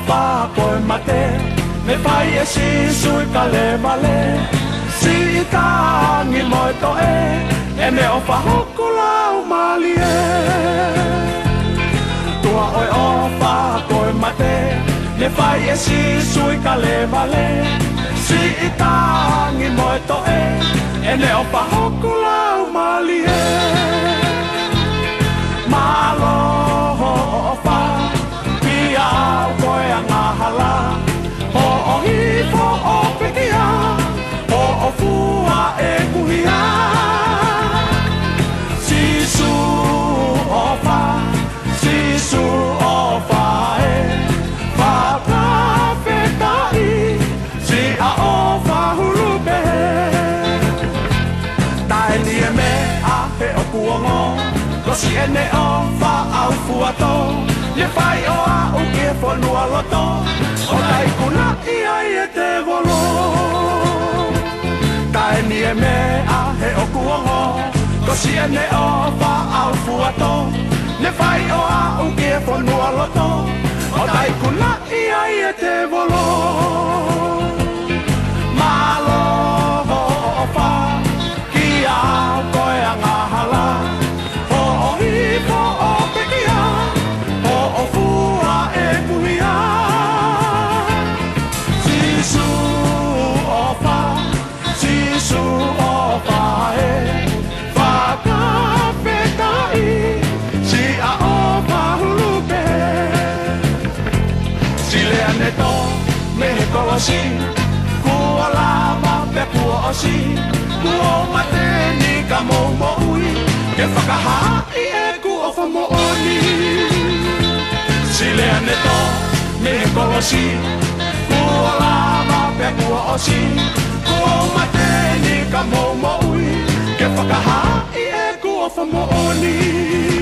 wha koe mate me whai e si sui ka le male si I tangi moi to e me o wha hoku lau mali e tua oi o wha koe mate me whai e si sui ka le male si I tangi moi to e me o wha hoku lau mali e malo ho o wha pia koe a ngahala ho o hifo o pekia ho o fua e kuhia sisu o wha sisu o wha e wha ka whetai si a o wha hulupe tae ni e me a he o kuongo Kosi ene o wha au fuato Le whai o a u ke whanua loto O tai kuna I ai e te volo Tae ni e me a he o kuongo Kosi ene o wha au fuato Le whai o a u ke whanua loto O tai kuna I ai e te volo Malo ho o wha Ki a koe a ngahala Si kua lava pe kua osi kua mateni ka mo ui ke whakaha I e kua whamo oni si lea neto me kolosi kua lava pe kua osi kua mateni ka mo ui ke whakaha I e kua whamo oni